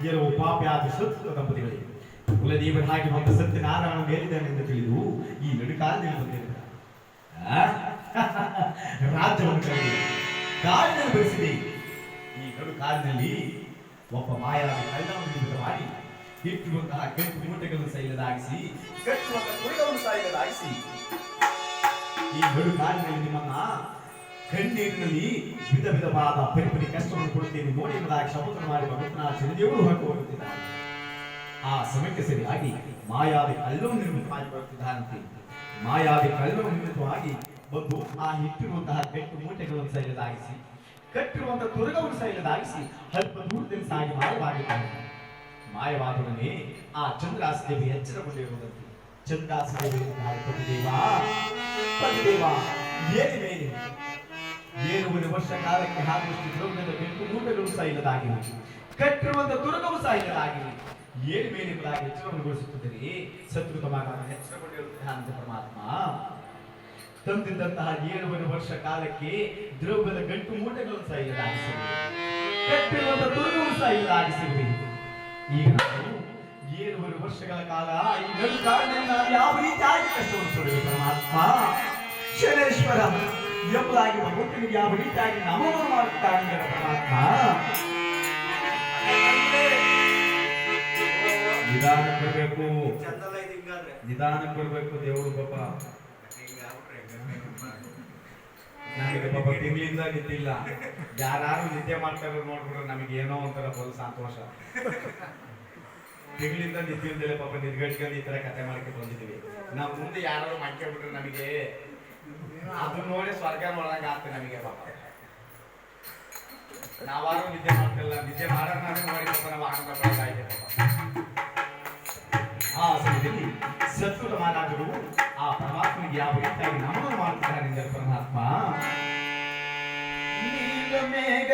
ಕೆಲವು ಪಾಪ್ಯಾದ ಸತ್ಯ ದಂಪತಿಗಳಿಗೆ ಕುಲದೇವನಾಗಿ ಬಂದ ಸತ್ಯನಾರಾಯಣ ಮೇಲಿದ್ದಾನೆಂದು ತಿಳಿದು ಈ ನಡುಕಾಲದಲ್ಲಿ ಬಂದಿರುತ್ತಾರೆ. ರಾಜ್ಯವನ್ನು ಕರೆದು ಕಾಡಿನಲ್ಲಿ ಬೆಳೆಸಿದೆ. ಈ ನಡುಕಾಲಿನಲ್ಲಿ ಒಬ್ಬ ಮಾಯಾದ ಕಳ್ಳವನ್ನು ಮಾಡಿ ಇಟ್ಟಿರುವಂತಹ ಕೆಂಪು ಮೂಟೆಗಳನ್ನು ಸೈಲದಾಗಿಸಿ ಕಟ್ಟುವಂತಹ ಕುರಿಗಳನ್ನು ಸೈಲದಾಗಿಸಿ ಈ ನಡುಕಾಲಿನಲ್ಲಿ ನಿಮ್ಮನ್ನ ಕಣ್ಣೀರಿನಲ್ಲಿ ವಿಧ ವಿಧವಾದ ಪರಿಪರಿ ಕಷ್ಟವನ್ನು ಕೊಡುತ್ತೇನೆ ನೋಡಿ ಎಂಬುದಾಗಿ ಶಪಥ ಮಾಡಿ ಭಗವಂತನ ಶನಿದೇವರು ಹೊರಟು ಹೋಗುತ್ತಿದ್ದಾರೆ. ಆ ಸಮಯಕ್ಕೆ ಸರಿಯಾಗಿ ಮಾಯಾದಿ ಕಳ್ಳವನ್ನು ನಿರ್ಮಿತ ಮಾಡಿ ಬರುತ್ತಿದ್ದಾನಂತೆ. ಮಾಯಾದಿ ಕಳ್ಳವನ್ನು ನಿರ್ಮಿತವಾಗಿ ಬಂದು ಆ ಇಟ್ಟಿರುವಂತಹ ಕೆಟ್ಟು ಮೂಟೆಗಳನ್ನು ಸೈಲದಾಗಿಸಿ ಕಟ್ಟಿರುವಂತಹ ತುರಗವನ್ನು ಸೈಲದಾಗಿಸಿ ಅಲ್ಪ ದೂರದಿಂದ ಸಾಗಿ ಮಾಯವಾಗಿದ್ದಾನೆ. ಮಾಯವಾದವನೇ ಆ ಚಂದ್ರಾಸದೇವಿ ಎಚ್ಚರಗೊಂಡಿರುವುದಂತೆ. ಚಂದ್ರಾಸದೇವಿ ಪತಿದೇವ ಏನಿದೆ 7 ವರ್ಷ ಕಾಲಕ್ಕೆ ಹಾಕುವಷ್ಟು ದ್ರವ್ಯದ ಕೆಂಪು ಮೂಟೆಗಳು ಸೈಲದಾಗಿವೆ, ಕಟ್ಟಿರುವಂತಹ ತುರಗವು ಸೈಲದಾಗಿವೆ. ಏನು ಮೇಲೆಂಬುದಾಗಿ ಎಚ್ಚರಗೊಳಿಸುತ್ತಿದ್ದರೆ ಶತ್ರುತಮಾಗ ಎಚ್ಚರಗೊಂಡಿರುವಂತಹ ಪರಮಾತ್ಮ ತಂದಿದ್ದಂತಹ 7 ವರ್ಷ ಕಾಲಕ್ಕೆ ದ್ರವ್ಯದ ಗಂಟು ಮೂಟೆಗಳನ್ನು ಸೈಲದಾಗಿಸಿವೆ, ಕಟ್ಟಿರುವಂತಹ ತುರಗವು ಸೈಲದಾಗಿಸಿವೆ. ಈಗ ನಾವು 7 ವರ್ಷಗಳ ಕಾಲ ಈ ನಡು ಕಾರಣದಿಂದ ಯಾವ ರೀತಿಯಾಗಿ ಕಷ್ಟವನ್ನು ಪಡೆಯುವ ಪರಮಾತ್ಮ ಶನೇಶ್ವರ ಎಂಬುದಾಗಿ ಭಗವಂತನಿಗೆ ಯಾವ ರೀತಿಯಾಗಿ ನಮನ ಮಾಡುತ್ತಾನೆ ಪರಮಾತ್ಮ. ನಿಧಾನಕ್ಕೆ ಬರಬೇಕು, ನಿಧಾನಕ್ಕೆ ಬರಬೇಕು. ದೇವರು ಪಾಪ ನನಗೆ ಪಾಪ ತಿಂಗಳಿಂದ ನಿಂತಿಲ್ಲ. ಯಾರು ನಿದ್ದೆ ಮಾಡ್ತಾರೋ ನೋಡ್ಬಿಟ್ರೆ ನಮಗೆ ಏನೋ ಒಂಥರ ಬಲು ಸಂತೋಷ. ತಿಂಗಳಿಂದ ನಿದ್ದೆ ಪಾಪ ನಿದ್ಗಟ್ಕೊಂಡು ಈ ತರ ಕಥೆ ಮಾಡ್ಕೊಂಡು ಬಂದಿದ್ದೀವಿ. ನಾವು ಮುಂದೆ ಯಾರು ಮಾಡ್ಕೊಂಡ್ಬಿಟ್ರೆ ನಮಗೆ ಅದು ನೋಡಿ ಸ್ವರ್ಗ ನೋಡಂಗ ಆಗ್ತದೆ ನಮಗೆ ಪಾಪ. ನಾವಾರು ನಿದ್ದೆ ಮಾಡ್ತಿಲ್ಲ, ನಿದ್ದೆ ಮಾಡೋಣ ನೋಡಿ ಪಾಪ ನಾವು ಆನಂದ ಪಡ್ತಾ ಇದ್ದೇವೆ ಪಾಪ. ಆ ಸಮಯದಲ್ಲಿ ಶತ್ರುತ ಮಾತಾಡರು ಆ ಪರಮಾತ್ಮನಿಗೆ ಯಾವ ರೀತಿಯಾಗಿ ನಮನ ಮಾಡ್ತಾರೆ ಪರಮಾತ್ಮ. ನೀಲ ಮೇಘ